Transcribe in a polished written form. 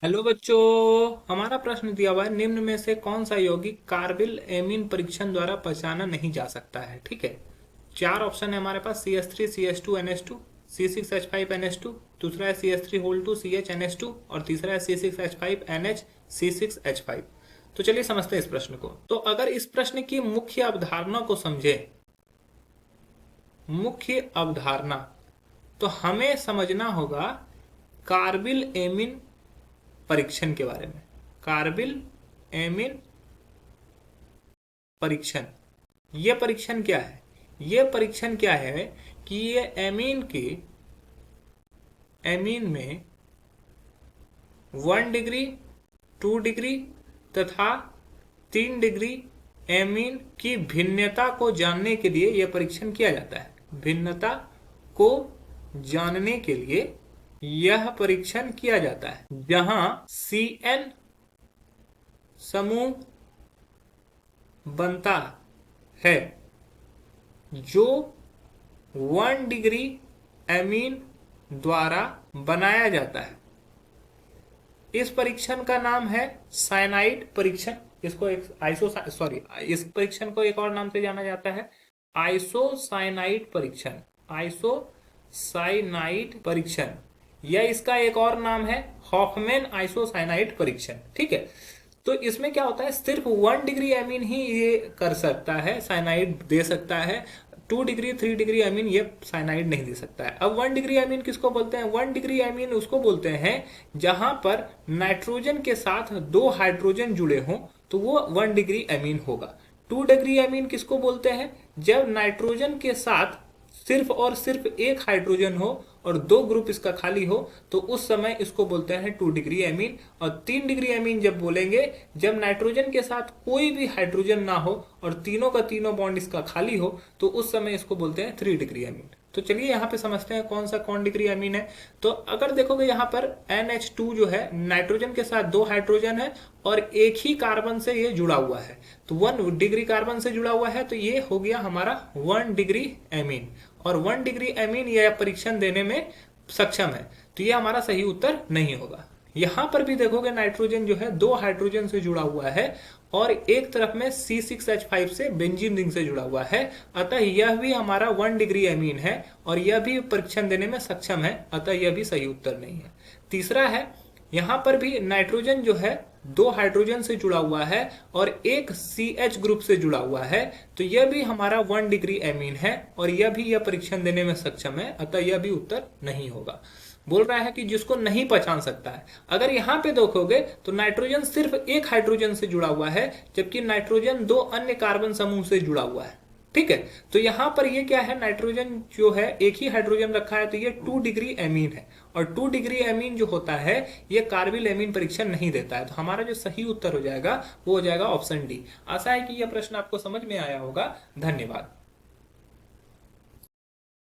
Hello बच्चों। हमारा प्रश्न दिया हुआ है, निम्न में से कौन सा यौगिक कार्बिल एमीन परीक्षण द्वारा पहचाना नहीं जा सकता है। ठीक है, चार ऑप्शन है हमारे पास। CH3 CH2 NH2, C6H5 NH2, दूसरा है CH3 CH NH2 और तीसरा है C6H5 NH C6H5। तो चलिए समझते हैं इस प्रश्न को। तो अगर इस प्रश्न की मुख्य अवधारणा को समझे, मुख्य अवधारणा, तो हमें समझना होगा कार्बिल एमीन परीक्षण के बारे में। कार्बिल एमीन परीक्षण, ये परीक्षण क्या है? ये परीक्षण क्या है कि ये एमीन में 1 डिग्री, 2 डिग्री तथा 3 डिग्री एमीन की भिन्नता को जानने के लिए यह परीक्षण किया जाता है। भिन्नता को जानने के लिए यह परीक्षण किया जाता है, जहां CN समूह बनता है जो 1 डिग्री एमीन द्वारा बनाया जाता है। इस परीक्षण का नाम है साइनाइड परीक्षण। इसको एक इस परीक्षण को एक और नाम से जाना जाता है आइसोसाइनाइड परीक्षण। आइसोसाइनाइड परीक्षण, यह इसका एक और नाम है हॉफमैन आइसोसाइनाइड परीक्षण। ठीक है, तो इसमें क्या होता है, सिर्फ 1 डिग्री एमीन ही ये कर सकता है, साइनाइड दे सकता है। 2 डिग्री, 3 डिग्री एमीन ये साइनाइड नहीं दे सकता है। अब 1 डिग्री एमीन किसको बोलते हैं? 1 डिग्री एमीन उसको बोलते हैं जहां पर नाइट्रोजन के साथ 2 हाइड्रोजन जुड़े हों, तो वो 1 डिग्री एमीन होगा। 2 डिग्री एमीन किसको बोलते हैं? जब नाइट्रोजन के साथ सिर्फ और सिर्फ एक हाइड्रोजन हो और 2 ग्रुप इसका खाली हो, तो उस समय इसको बोलते हैं 2 डिग्री एमीन। और 3 डिग्री एमीन जब बोलेंगे, जब नाइट्रोजन के साथ कोई भी हाइड्रोजन ना हो और तीनों का तीनों बॉन्ड इसका खाली हो, तो उस समय इसको बोलते हैं 3 डिग्री एमीन। तो चलिए यहाँ पे समझते हैं कौन डिग्री एमीन है। तो अगर देखोगे यहाँ पर NH2 जो है, नाइट्रोजन के साथ 2 हाइड्रोजन है और एक ही कार्बन से ये जुड़ा हुआ है, तो 1 डिग्री कार्बन से जुड़ा हुआ है, तो ये हो गया हमारा 1 डिग्री एमीन। और 1 डिग्री एमीन यह परीक्षण देने में सक्षम है, तो यह हमारा सही उत्तर नहीं होगा। यहां पर भी देखोगे नाइट्रोजन जो है 2 हाइड्रोजन से जुड़ा हुआ है और एक तरफ में C6H5 से बेंजीन रिंग से जुड़ा हुआ है, अतः यह भी हमारा 1 डिग्री एमीन है और यह भी परीक्षण देने में सक्षम है, अतः यह भी सही उत्तर नहीं है। तीसरा है, यहां पर भी नाइट्रोजन जो है 2 हाइड्रोजन से जुड़ा हुआ है और एक CH ग्रुप से जुड़ा हुआ है, तो यह भी हमारा 1 डिग्री एमीन है और यह भी यह परीक्षण देने में सक्षम है, अतः यह भी उत्तर नहीं होगा। बोल रहा है कि जिसको नहीं पहचान सकता है। अगर यहां पे देखोगे तो नाइट्रोजन सिर्फ एक हाइड्रोजन से जुड़ा हुआ है, जबकि नाइट्रोजन 2 अन्य कार्बन समूह से जुड़ा हुआ है। ठीक है, तो यहां पर ये क्या है, नाइट्रोजन जो है एक ही हाइड्रोजन रखा है, तो ये 2 डिग्री एमीन है। और 2 डिग्री एमीन जो होता है ये कार्बिल एमीन परीक्षण नहीं देता है, तो हमारा जो सही उत्तर हो जाएगा वो हो जाएगा ऑप्शन डी। आशा है कि यह प्रश्न आपको समझ में आया होगा। धन्यवाद।